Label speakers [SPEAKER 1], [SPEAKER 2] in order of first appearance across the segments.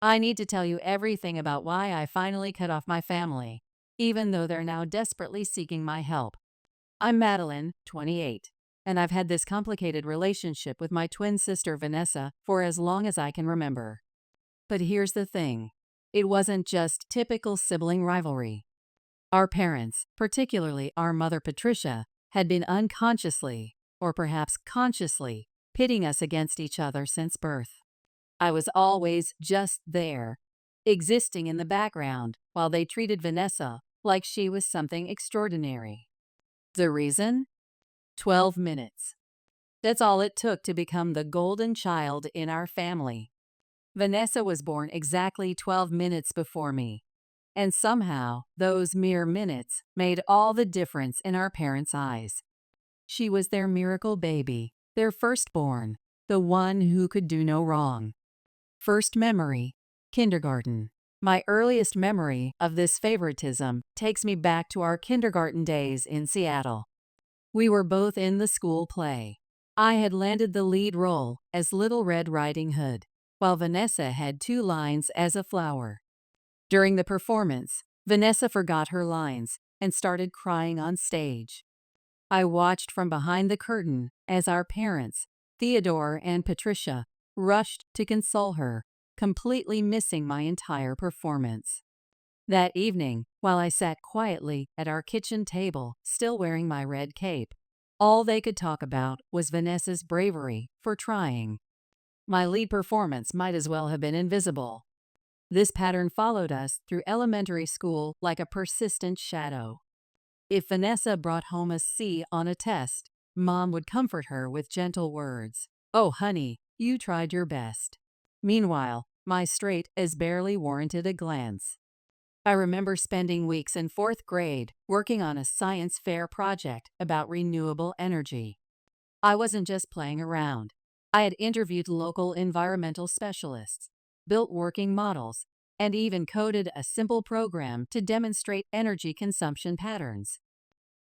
[SPEAKER 1] I need to tell you everything about why I finally cut off my family, even though they're now desperately seeking my help. I'm Madeline, 28, and I've had this complicated relationship with my twin sister Vanessa for as long as I can remember. But here's the thing. It wasn't just typical sibling rivalry. Our parents, particularly our mother Patricia, had been unconsciously, or perhaps consciously, pitting us against each other since birth. I was always just there, existing in the background, while they treated Vanessa like she was something extraordinary. The reason? 12 minutes. That's all it took to become the golden child in our family. Vanessa was born exactly 12 minutes before me, and somehow those mere minutes made all the difference in our parents' eyes. She was their miracle baby, their firstborn, the one who could do no wrong. First memory, kindergarten. My earliest memory of this favoritism takes me back to our kindergarten days in Seattle. We were both in the school play. I had landed the lead role as Little Red Riding Hood, while Vanessa had 2 lines as a flower. During the performance, Vanessa forgot her lines and started crying on stage. I watched from behind the curtain as our parents, Theodore and Patricia, rushed to console her, completely missing my entire performance. That evening, while I sat quietly at our kitchen table, still wearing my red cape, all they could talk about was Vanessa's bravery for trying. My lead performance might as well have been invisible. This pattern followed us through elementary school like a persistent shadow. If Vanessa brought home a C on a test, Mom would comfort her with gentle words. "Oh, honey, you tried your best." Meanwhile, my straight A's barely warranted a glance. I remember spending weeks in 4th grade working on a science fair project about renewable energy. I wasn't just playing around. I had interviewed local environmental specialists, built working models, and even coded a simple program to demonstrate energy consumption patterns.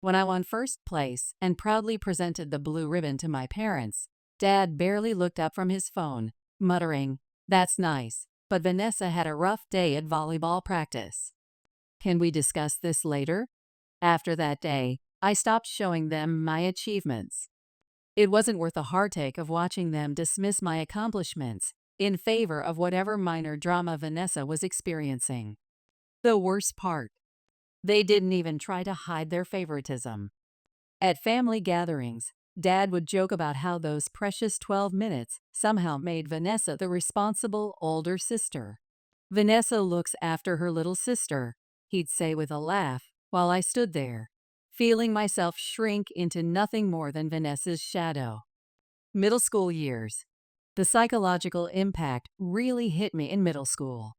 [SPEAKER 1] When I won first place and proudly presented the blue ribbon to my parents, Dad barely looked up from his phone, muttering, "That's nice, but Vanessa had a rough day at volleyball practice." Can we discuss this later? After that day, I stopped showing them my achievements. It wasn't worth the heartache of watching them dismiss my accomplishments in favor of whatever minor drama Vanessa was experiencing. The worst part, they didn't even try to hide their favoritism. At family gatherings, Dad would joke about how those precious 12 minutes somehow made Vanessa the responsible older sister. "Vanessa looks after her little sister," he'd say with a laugh, while I stood there, feeling myself shrink into nothing more than Vanessa's shadow. Middle school years. The psychological impact really hit me in middle school.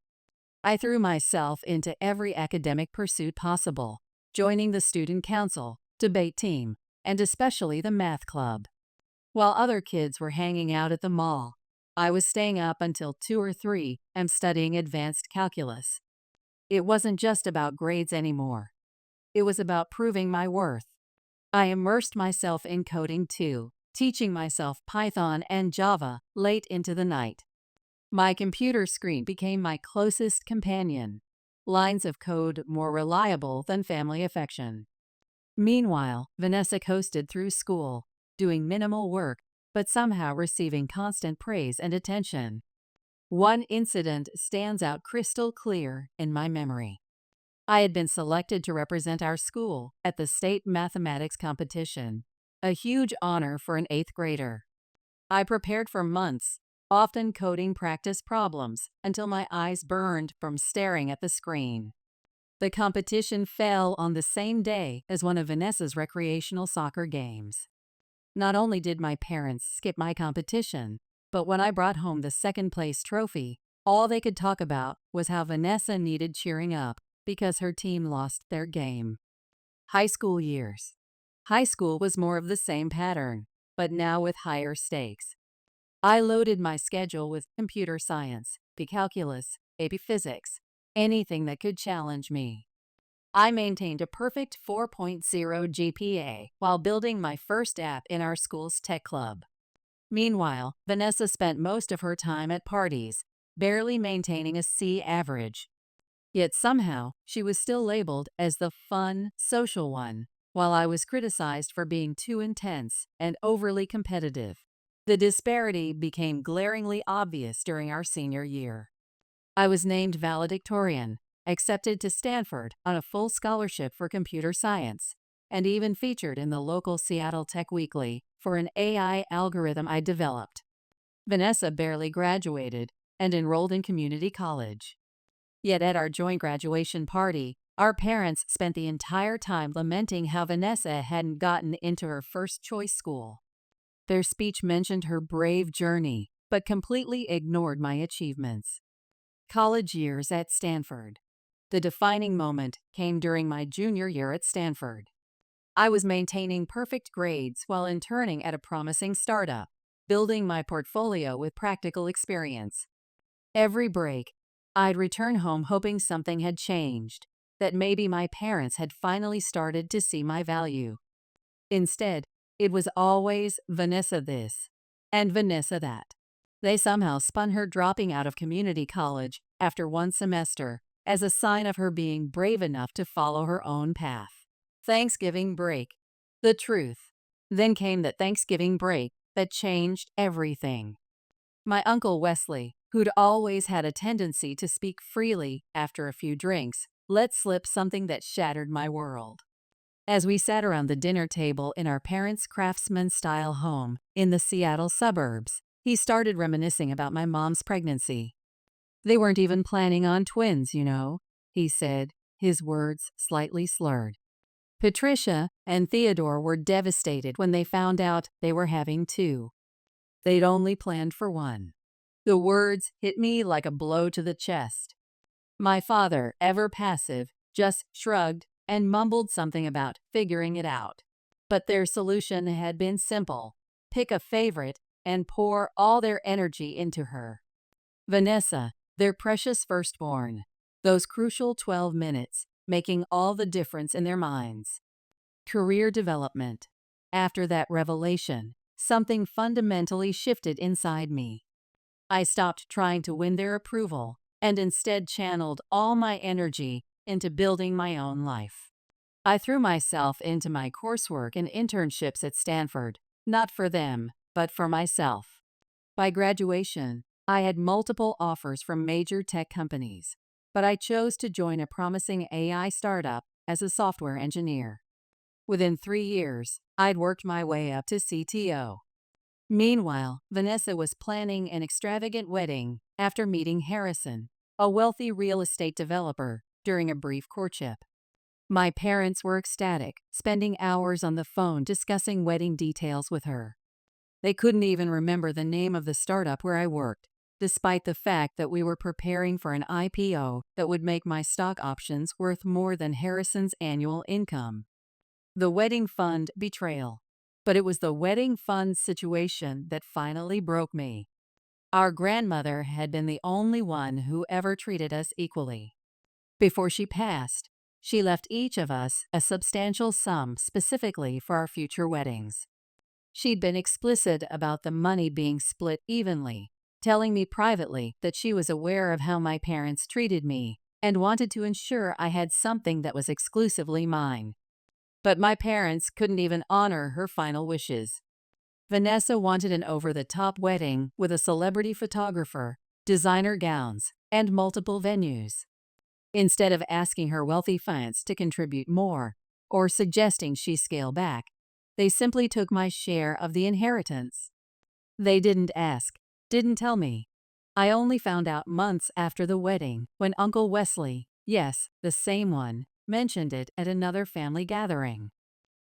[SPEAKER 1] I threw myself into every academic pursuit possible, joining the student council, debate team, and especially the math club. While other kids were hanging out at the mall, I was staying up until 2 or 3 and studying advanced calculus. It wasn't just about grades anymore. It was about proving my worth. I immersed myself in coding too, teaching myself Python and Java late into the night. My computer screen became my closest companion, lines of code more reliable than family affection. Meanwhile, Vanessa coasted through school, doing minimal work, but somehow receiving constant praise and attention. One incident stands out crystal clear in my memory. I had been selected to represent our school at the state mathematics competition, a huge honor for an 8th grader. I prepared for months, often coding practice problems until my eyes burned from staring at the screen. The competition fell on the same day as one of Vanessa's recreational soccer games. Not only did my parents skip my competition, but when I brought home the second-place trophy, all they could talk about was how Vanessa needed cheering up because her team lost their game. High school years. High school was more of the same pattern, but now with higher stakes. I loaded my schedule with computer science, calculus, AP physics, anything that could challenge me. I maintained a perfect 4.0 GPA while building my first app in our school's tech club. Meanwhile, Vanessa spent most of her time at parties, barely maintaining a C average. Yet somehow, she was still labeled as the fun, social one, while I was criticized for being too intense and overly competitive. The disparity became glaringly obvious during our senior year. I was named valedictorian, accepted to Stanford on a full scholarship for computer science, and even featured in the local Seattle Tech Weekly for an AI algorithm I developed. Vanessa barely graduated and enrolled in community college. Yet at our joint graduation party, our parents spent the entire time lamenting how Vanessa hadn't gotten into her first choice school. Their speech mentioned her brave journey, but completely ignored my achievements. College years at Stanford. The defining moment came during my junior year at Stanford. I was maintaining perfect grades while interning at a promising startup, building my portfolio with practical experience. Every break, I'd return home hoping something had changed, that maybe my parents had finally started to see my value. Instead, it was always Vanessa this and Vanessa that. They somehow spun her dropping out of community college after one semester as a sign of her being brave enough to follow her own path. Thanksgiving break. The truth. Then came that Thanksgiving break that changed everything. My Uncle Wesley, who'd always had a tendency to speak freely after a few drinks, let slip something that shattered my world. As we sat around the dinner table in our parents' craftsman-style home in the Seattle suburbs, he started reminiscing about my mom's pregnancy. "They weren't even planning on twins, you know," he said, his words slightly slurred. "Patricia and Theodore were devastated when they found out they were having two. They'd only planned for one." The words hit me like a blow to the chest. My father, ever passive, just shrugged and mumbled something about figuring it out. But their solution had been simple: pick a favorite and pour all their energy into her. Vanessa, their precious firstborn. Those crucial 12 minutes, making all the difference in their minds. Career development. After that revelation, something fundamentally shifted inside me. I stopped trying to win their approval and instead channeled all my energy into building my own life. I threw myself into my coursework and internships at Stanford, not for them, but for myself. By graduation, I had multiple offers from major tech companies, but I chose to join a promising AI startup as a software engineer. Within 3 years, I'd worked my way up to CTO. Meanwhile, Vanessa was planning an extravagant wedding after meeting Harrison, a wealthy real estate developer, during a brief courtship. My parents were ecstatic, spending hours on the phone discussing wedding details with her. They couldn't even remember the name of the startup where I worked, despite the fact that we were preparing for an IPO that would make my stock options worth more than Harrison's annual income. The wedding fund betrayal. But it was the wedding fund situation that finally broke me. Our grandmother had been the only one who ever treated us equally. Before she passed, she left each of us a substantial sum specifically for our future weddings. She'd been explicit about the money being split evenly, telling me privately that she was aware of how my parents treated me and wanted to ensure I had something that was exclusively mine. But my parents couldn't even honor her final wishes. Vanessa wanted an over-the-top wedding with a celebrity photographer, designer gowns, and multiple venues. Instead of asking her wealthy fans to contribute more or suggesting she scale back, they simply took my share of the inheritance. They didn't ask, didn't tell me. I only found out months after the wedding when Uncle Wesley, yes, the same one, mentioned it at another family gathering.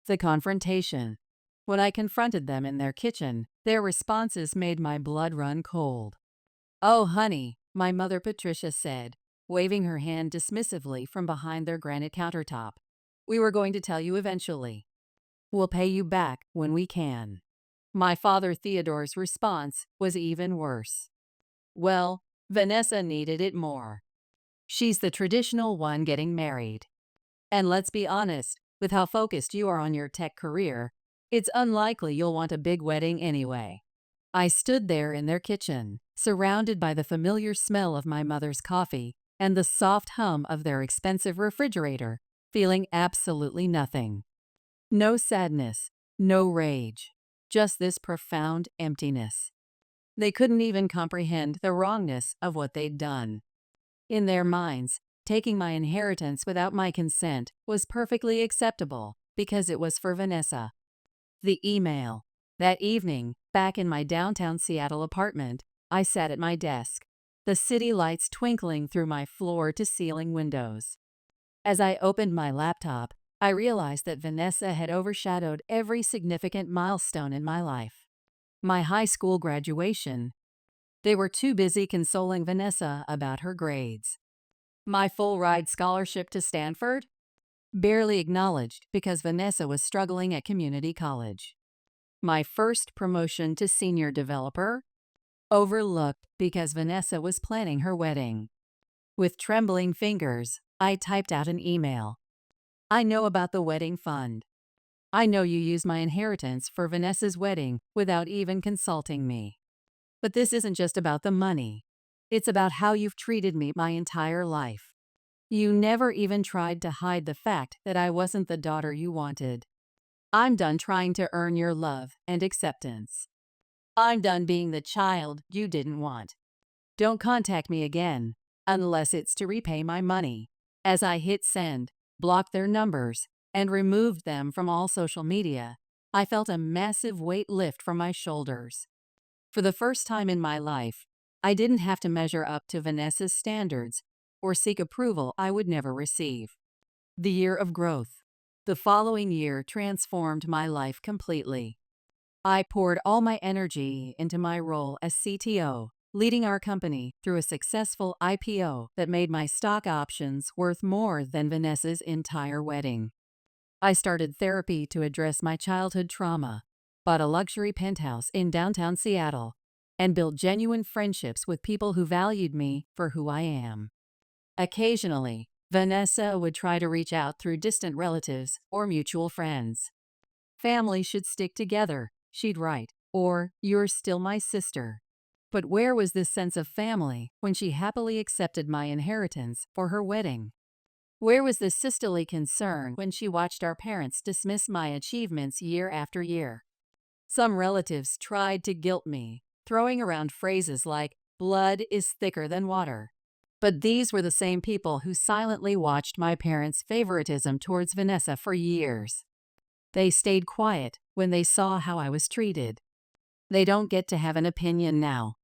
[SPEAKER 1] The confrontation. When I confronted them in their kitchen, their responses made my blood run cold. "Oh, honey," my mother Patricia said, waving her hand dismissively from behind their granite countertop. "We were going to tell you eventually. We'll pay you back when we can." My father Theodore's response was even worse. "Well, Vanessa needed it more. She's the traditional one getting married. And let's be honest, with how focused you are on your tech career, it's unlikely you'll want a big wedding anyway." I stood there in their kitchen, surrounded by the familiar smell of my mother's coffee and the soft hum of their expensive refrigerator, feeling absolutely nothing. No sadness, no rage, just this profound emptiness. They couldn't even comprehend the wrongness of what they'd done. In their minds, taking my inheritance without my consent was perfectly acceptable because it was for Vanessa. The email. That evening, back in my downtown Seattle apartment, I sat at my desk, the city lights twinkling through my floor-to-ceiling windows. As I opened my laptop, I realized that Vanessa had overshadowed every significant milestone in my life. My high school graduation. They were too busy consoling Vanessa about her grades. My full-ride scholarship to Stanford? Barely acknowledged because Vanessa was struggling at community college. My first promotion to senior developer? Overlooked because Vanessa was planning her wedding. With trembling fingers, I typed out an email. I know about the wedding fund. I know you used my inheritance for Vanessa's wedding without even consulting me. But this isn't just about the money. It's about how you've treated me my entire life. You never even tried to hide the fact that I wasn't the daughter you wanted. I'm done trying to earn your love and acceptance. I'm done being the child you didn't want. Don't contact me again, unless it's to repay my money. As I hit send, blocked their numbers, and removed them from all social media, I felt a massive weight lift from my shoulders. For the first time in my life, I didn't have to measure up to Vanessa's standards or seek approval I would never receive. The year of growth. The following year transformed my life completely. I poured all my energy into my role as CTO, leading our company through a successful IPO that made my stock options worth more than Vanessa's entire wedding. I started therapy to address my childhood trauma, bought a luxury penthouse in downtown Seattle, and built genuine friendships with people who valued me for who I am. Occasionally, Vanessa would try to reach out through distant relatives or mutual friends. Family should stick together, she'd write, or you're still my sister. But where was this sense of family when she happily accepted my inheritance for her wedding? Where was the sisterly concern when she watched our parents dismiss my achievements year after year? Some relatives tried to guilt me, throwing around phrases like, blood is thicker than water. But these were the same people who silently watched my parents' favoritism towards Vanessa for years. They stayed quiet when they saw how I was treated. They don't get to have an opinion now.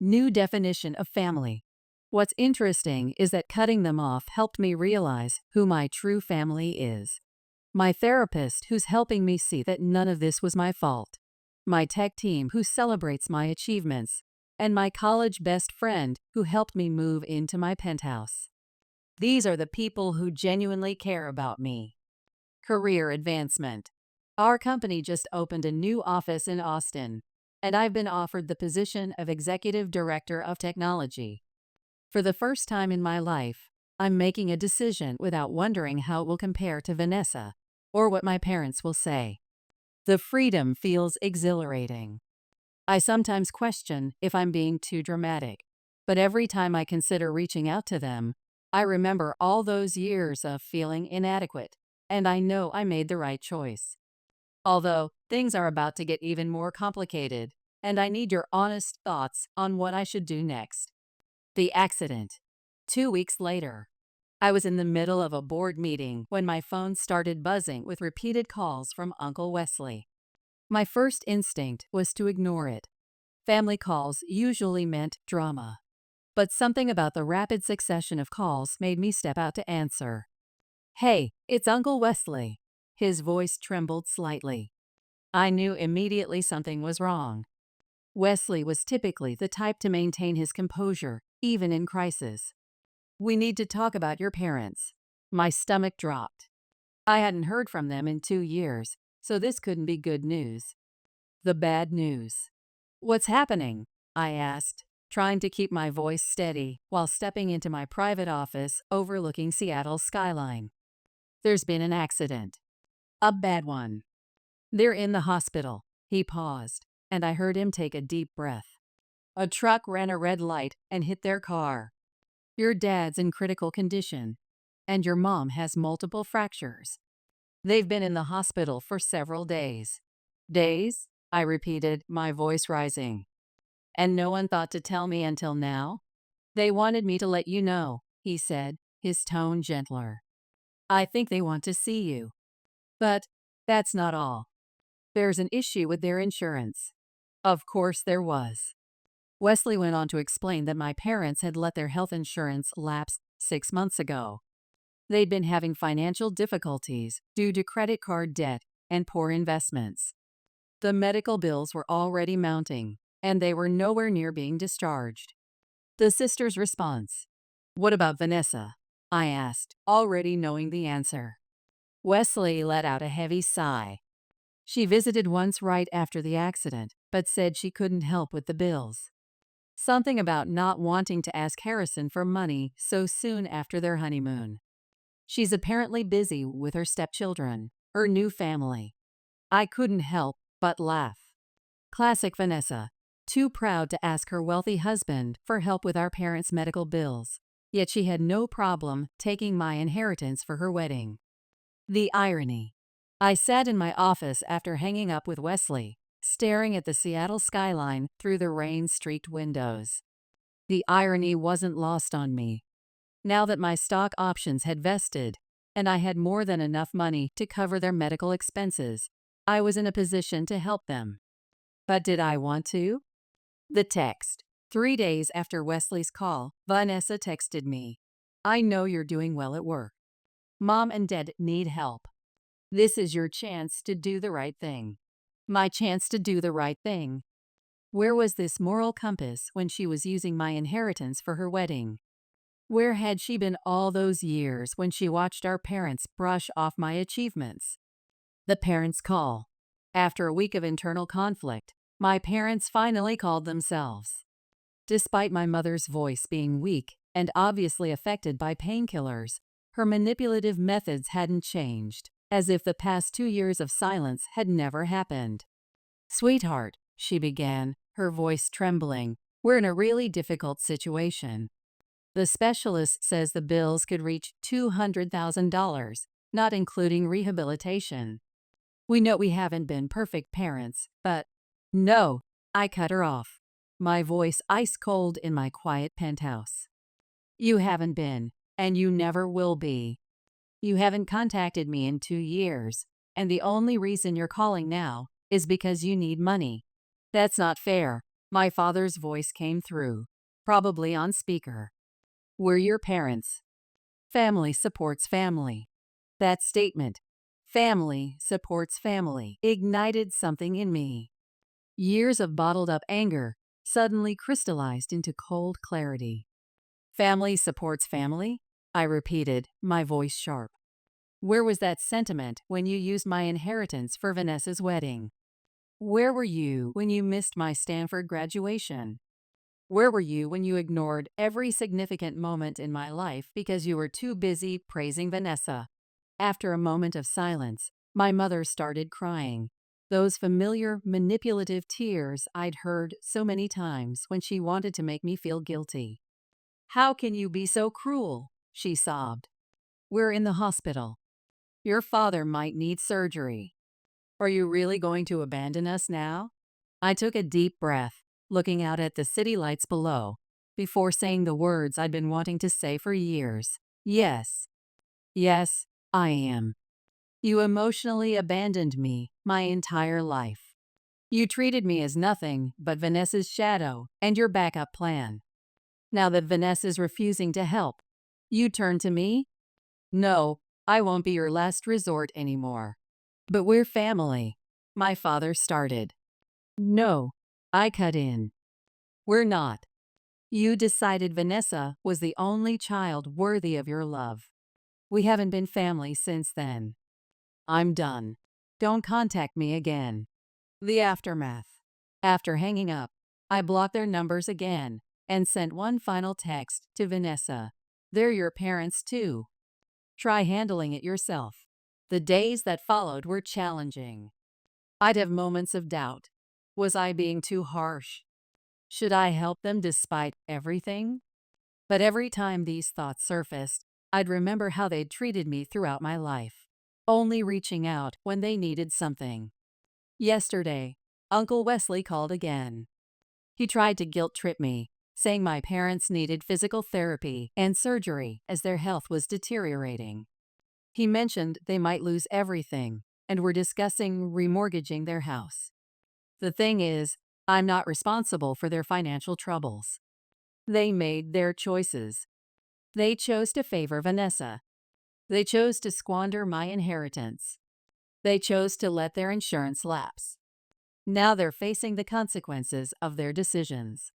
[SPEAKER 1] New definition of family. What's interesting is that cutting them off helped me realize who my true family is. My therapist who's helping me see that none of this was my fault. My tech team who celebrates my achievements. And my college best friend who helped me move into my penthouse. These are the people who genuinely care about me. Career advancement. Our company just opened a new office in Austin, and I've been offered the position of Executive Director of Technology. For the first time in my life, I'm making a decision without wondering how it will compare to Vanessa, or what my parents will say. The freedom feels exhilarating. I sometimes question if I'm being too dramatic, but every time I consider reaching out to them, I remember all those years of feeling inadequate, and I know I made the right choice. Although, things are about to get even more complicated, and I need your honest thoughts on what I should do next. The accident. 2 weeks later. I was in the middle of a board meeting when my phone started buzzing with repeated calls from Uncle Wesley. My first instinct was to ignore it. Family calls usually meant drama. But something about the rapid succession of calls made me step out to answer. Hey, it's Uncle Wesley. His voice trembled slightly. I knew immediately something was wrong. Wesley was typically the type to maintain his composure, even in crisis. We need to talk about your parents. My stomach dropped. I hadn't heard from them in 2 years, so this couldn't be good news. The bad news. What's happening? I asked, trying to keep my voice steady while stepping into my private office overlooking Seattle's skyline. There's been an accident. A bad one. They're in the hospital. He paused. and I heard him take a deep breath. A truck ran a red light and hit their car. Your dad's in critical condition, and your mom has multiple fractures. They've been in the hospital for several days. Days? I repeated, my voice rising. And no one thought to tell me until now? They wanted me to let you know, he said, his tone gentler. I think they want to see you. But that's not all. There's an issue with their insurance. Of course there was. Wesley went on to explain that my parents had let their health insurance lapse 6 months ago. They'd been having financial difficulties due to credit card debt and poor investments. The medical bills were already mounting, and they were nowhere near being discharged. The sister's response. What about Vanessa? I asked, already knowing the answer. Wesley let out a heavy sigh. She visited once right after the accident, but said she couldn't help with the bills. Something about not wanting to ask Harrison for money so soon after their honeymoon. She's apparently busy with her stepchildren, her new family. I couldn't help but laugh. Classic Vanessa, too proud to ask her wealthy husband for help with our parents' medical bills, yet she had no problem taking my inheritance for her wedding. The irony. I sat in my office after hanging up with Wesley, staring at the Seattle skyline through the rain-streaked windows. The irony wasn't lost on me. Now that my stock options had vested, and I had more than enough money to cover their medical expenses, I was in a position to help them. But did I want to? The text. 3 days after Wesley's call, Vanessa texted me. I know you're doing well at work. Mom and Dad need help. This is your chance to do the right thing. My chance to do the right thing. Where was this moral compass when she was using my inheritance for her wedding? Where had she been all those years when she watched our parents brush off my achievements? The parents' call. After a week of internal conflict, my parents finally called themselves. Despite my mother's voice being weak and obviously affected by painkillers, her manipulative methods hadn't changed, as if the past 2 years of silence had never happened. Sweetheart, she began, her voice trembling, we're in a really difficult situation. The specialist says the bills could reach $200,000, not including rehabilitation. We know we haven't been perfect parents, but… No, I cut her off, my voice ice cold in my quiet penthouse. You haven't been, and you never will be. You haven't contacted me in 2 years, and the only reason you're calling now is because you need money. That's not fair. My father's voice came through, probably on speaker. We're your parents. Family supports family. That statement, family supports family, ignited something in me. Years of bottled-up anger suddenly crystallized into cold clarity. Family supports family? I repeated, my voice sharp. Where was that sentiment when you used my inheritance for Vanessa's wedding? Where were you when you missed my Stanford graduation? Where were you when you ignored every significant moment in my life because you were too busy praising Vanessa? After a moment of silence, my mother started crying. Those familiar, manipulative tears I'd heard so many times when she wanted to make me feel guilty. How can you be so cruel? She sobbed. We're in the hospital. Your father might need surgery. Are you really going to abandon us now? I took a deep breath, looking out at the city lights below, before saying the words I'd been wanting to say for years. Yes. Yes, I am. You emotionally abandoned me my entire life. You treated me as nothing but Vanessa's shadow and your backup plan. Now that Vanessa's refusing to help, you turn to me? No, I won't be your last resort anymore. But we're family, my father started. No, I cut in. We're not. You decided Vanessa was the only child worthy of your love. We haven't been family since then. I'm done. Don't contact me again. The aftermath. After hanging up, I blocked their numbers again and sent one final text to Vanessa. They're your parents too. Try handling it yourself. The days that followed were challenging. I'd have moments of doubt. Was I being too harsh? Should I help them despite everything? But every time these thoughts surfaced, I'd remember how they'd treated me throughout my life, only reaching out when they needed something. Yesterday, Uncle Wesley called again. He tried to guilt-trip me, saying my parents needed physical therapy and surgery as their health was deteriorating. He mentioned they might lose everything and were discussing remortgaging their house. The thing is, I'm not responsible for their financial troubles. They made their choices. They chose to favor Vanessa. They chose to squander my inheritance. They chose to let their insurance lapse. Now they're facing the consequences of their decisions.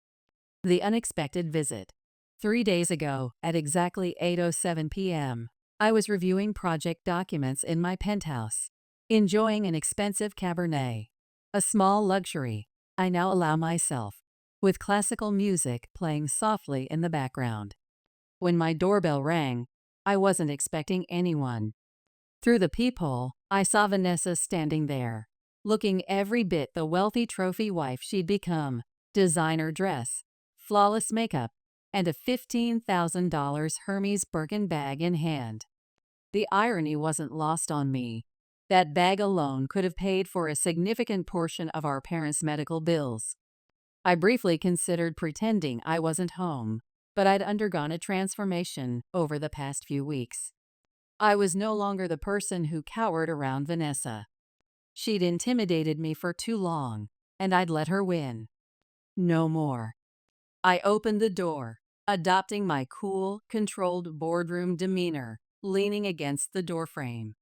[SPEAKER 1] The unexpected visit. 3 days ago, at exactly 8:07 p.m., I was reviewing project documents in my penthouse, enjoying an expensive Cabernet, a small luxury I now allow myself, with classical music playing softly in the background. When my doorbell rang, I wasn't expecting anyone. Through the peephole, I saw Vanessa standing there, looking every bit the wealthy trophy wife she'd become: designer dress, flawless makeup, and a $15,000 Hermes Birkin bag in hand. The irony wasn't lost on me. That bag alone could have paid for a significant portion of our parents' medical bills. I briefly considered pretending I wasn't home, but I'd undergone a transformation over the past few weeks. I was no longer the person who cowered around Vanessa. She'd intimidated me for too long, and I'd let her win. No more. I opened the door, adopting my cool, controlled boardroom demeanor, leaning against the doorframe.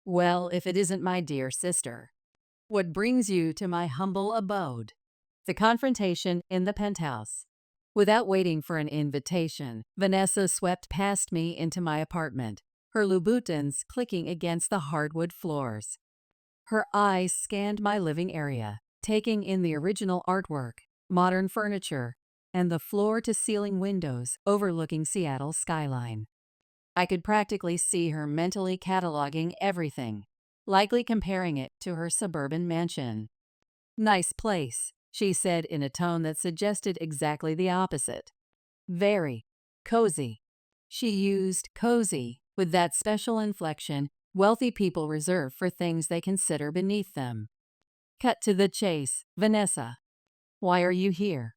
[SPEAKER 1] "Well, if it isn't my dear sister. What brings you to my humble abode?" The confrontation in the penthouse. Without waiting for an invitation, Vanessa swept past me into my apartment, her Louboutins clicking against the hardwood floors. Her eyes scanned my living area, taking in the original artwork, modern furniture, and the floor-to-ceiling windows overlooking Seattle's skyline. I could practically see her mentally cataloging everything, likely comparing it to her suburban mansion. "Nice place," she said in a tone that suggested exactly the opposite. "Very cozy." She used cozy with that special inflection wealthy people reserve for things they consider beneath them. "Cut to the chase, Vanessa. Why are you here?"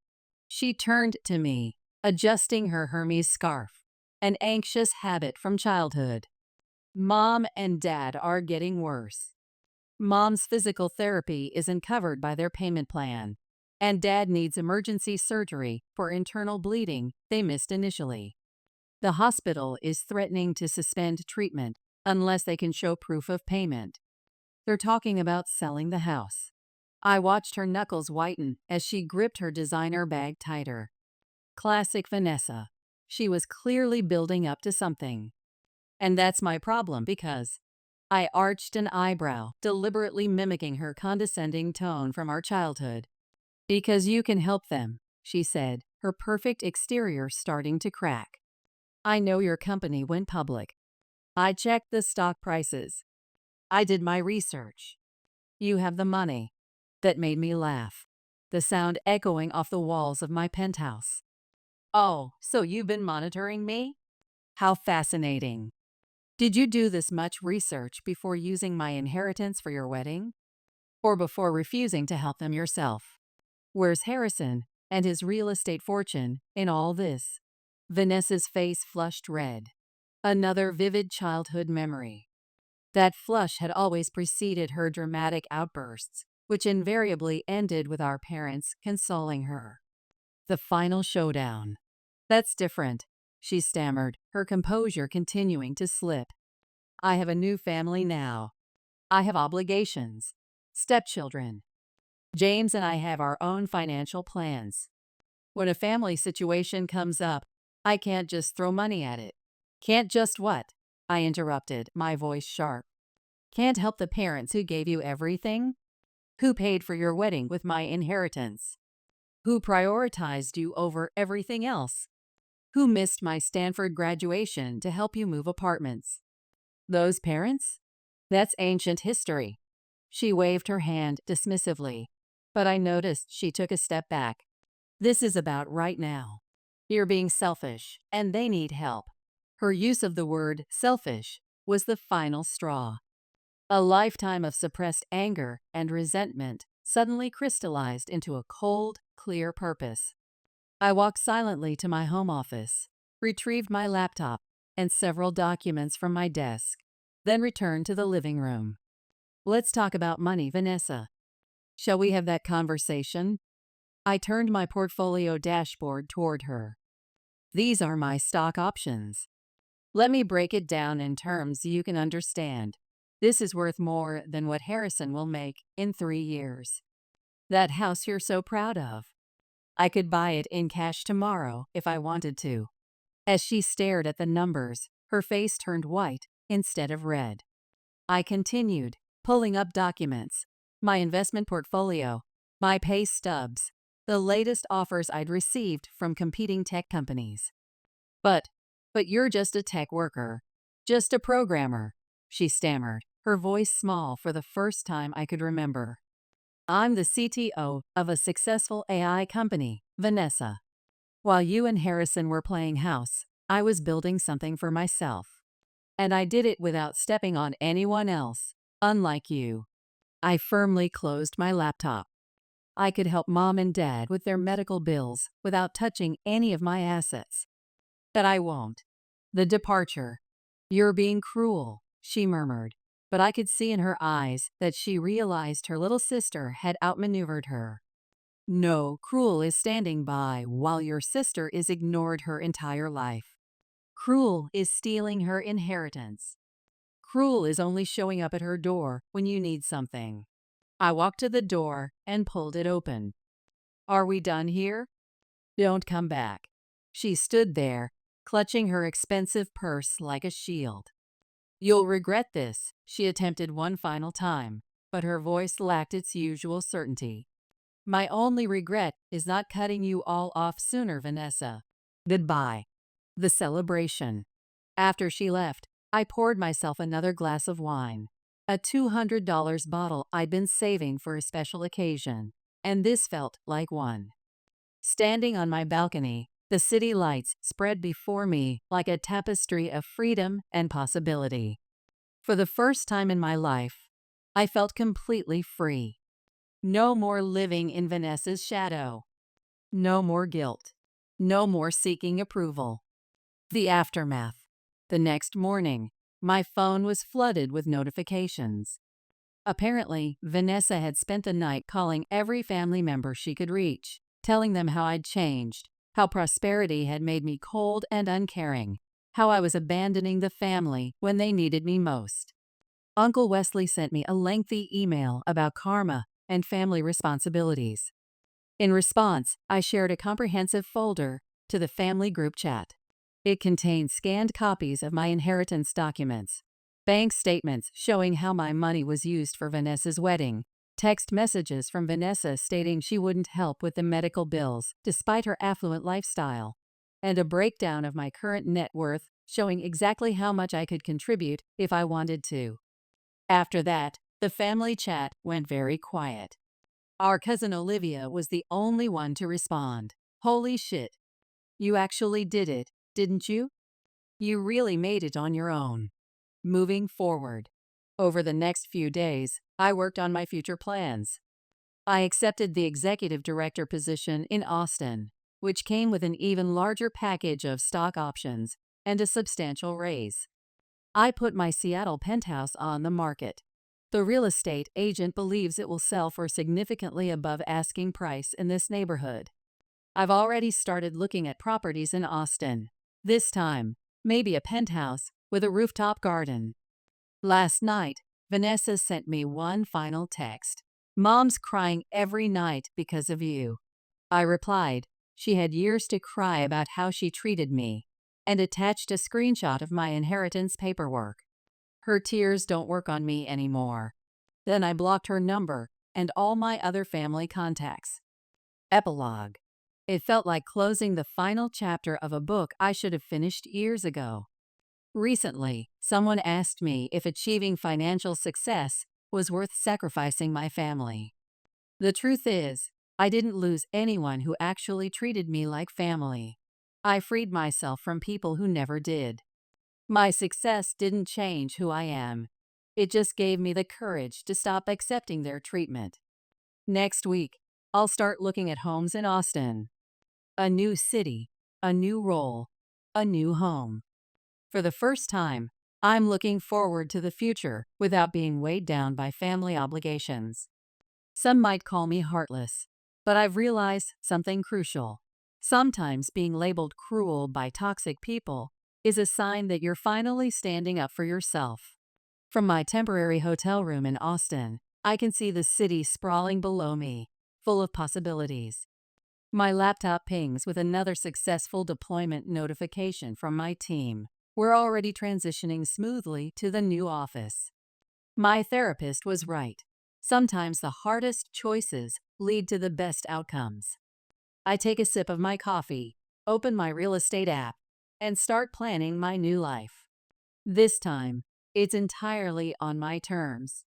[SPEAKER 1] She turned to me, adjusting her Hermes scarf, an anxious habit from childhood. "Mom and Dad are getting worse. Mom's physical therapy isn't covered by their payment plan, and Dad needs emergency surgery for internal bleeding they missed initially. The hospital is threatening to suspend treatment unless they can show proof of payment. They're talking about selling the house." I watched her knuckles whiten as she gripped her designer bag tighter. Classic Vanessa. She was clearly building up to something. And that's my problem because I arched an eyebrow, deliberately mimicking her condescending tone from our childhood. "Because you can help them," she said, her perfect exterior starting to crack. "I know your company went public. I checked the stock prices. I did my research. You have the money." That made me laugh, the sound echoing off the walls of my penthouse. "Oh, so you've been monitoring me? How fascinating. Did you do this much research before using my inheritance for your wedding? Or before refusing to help them yourself? Where's Harrison and his real estate fortune in all this?" Vanessa's face flushed red. Another vivid childhood memory. That flush had always preceded her dramatic outbursts, which invariably ended with our parents consoling her. The final showdown. "That's different," she stammered, her composure continuing to slip. "I have a new family now. I have obligations, stepchildren. James and I have our own financial plans. When a family situation comes up, I can't just throw money at it." "Can't just what?" I interrupted, my voice sharp. "Can't help the parents who gave you everything? Who paid for your wedding with my inheritance? Who prioritized you over everything else? Who missed my Stanford graduation to help you move apartments? Those parents? That's ancient history." She waved her hand dismissively. But I noticed she took a step back. This is about right now. You're being selfish, and they need help. Her use of the word selfish was the final straw. A lifetime of suppressed anger and resentment suddenly crystallized into a cold, clear purpose. I walked silently to my home office, retrieved my laptop and several documents from my desk, then returned to the living room. Let's talk about money, Vanessa. Shall we have that conversation? I turned my portfolio dashboard toward her. These are my stock options. Let me break it down in terms you can understand. This is worth more than what Harrison will make in 3 years. That house you're so proud of. I could buy it in cash tomorrow if I wanted to. As she stared at the numbers, her face turned white instead of red. I continued, pulling up documents, my investment portfolio, my pay stubs, the latest offers I'd received from competing tech companies. But you're just a tech worker, just a programmer, she stammered, her voice small for the first time I could remember. I'm the CTO of a successful AI company, Vanessa. While you and Harrison were playing house, I was building something for myself. And I did it without stepping on anyone else, unlike you. I firmly closed my laptop. I could help mom and dad with their medical bills without touching any of my assets. But I won't. The departure. You're being cruel, she murmured, but I could see in her eyes that she realized her little sister had outmaneuvered her. No, cruel is standing by while your sister is ignored her entire life. Cruel is stealing her inheritance. Cruel is only showing up at her door when you need something. I walked to the door and pulled it open. Are we done here? Don't come back. She stood there, clutching her expensive purse like a shield. You'll regret this, she attempted one final time, but her voice lacked its usual certainty. My only regret is not cutting you all off sooner, Vanessa. Goodbye. The celebration. After she left, I poured myself another glass of wine, a $200 bottle I'd been saving for a special occasion, and this felt like one. Standing on my balcony, the city lights spread before me like a tapestry of freedom and possibility. For the first time in my life, I felt completely free. No more living in Vanessa's shadow. No more guilt. No more seeking approval. The aftermath. The next morning, my phone was flooded with notifications. Apparently, Vanessa had spent the night calling every family member she could reach, telling them how I'd changed, how prosperity had made me cold and uncaring, how I was abandoning the family when they needed me most. Uncle Wesley sent me a lengthy email about karma and family responsibilities. In response, I shared a comprehensive folder to the family group chat. It contained scanned copies of my inheritance documents, bank statements showing how my money was used for Vanessa's wedding, text messages from Vanessa stating she wouldn't help with the medical bills despite her affluent lifestyle, and a breakdown of my current net worth showing exactly how much I could contribute if I wanted to. After that, the family chat went very quiet. Our cousin Olivia was the only one to respond. Holy shit. You actually did it, didn't you? You really made it on your own. Moving forward. Over the next few days, I worked on my future plans. I accepted the executive director position in Austin, which came with an even larger package of stock options and a substantial raise. I put my Seattle penthouse on the market. The real estate agent believes it will sell for significantly above asking price in this neighborhood. I've already started looking at properties in Austin. This time, maybe a penthouse with a rooftop garden. Last night, Vanessa sent me one final text. Mom's crying every night because of you. I replied, she had years to cry about how she treated me, and attached a screenshot of my inheritance paperwork. Her tears don't work on me anymore. Then I blocked her number and all my other family contacts. Epilogue. It felt like closing the final chapter of a book I should have finished years ago. Recently, someone asked me if achieving financial success was worth sacrificing my family. The truth is, I didn't lose anyone who actually treated me like family. I freed myself from people who never did. My success didn't change who I am. It just gave me the courage to stop accepting their treatment. Next week, I'll start looking at homes in Austin. A new city, a new role, a new home. For the first time, I'm looking forward to the future without being weighed down by family obligations. Some might call me heartless, but I've realized something crucial. Sometimes being labeled cruel by toxic people is a sign that you're finally standing up for yourself. From my temporary hotel room in Austin, I can see the city sprawling below me, full of possibilities. My laptop pings with another successful deployment notification from my team. We're already transitioning smoothly to the new office. My therapist was right. Sometimes the hardest choices lead to the best outcomes. I take a sip of my coffee, open my real estate app, and start planning my new life. This time, it's entirely on my terms.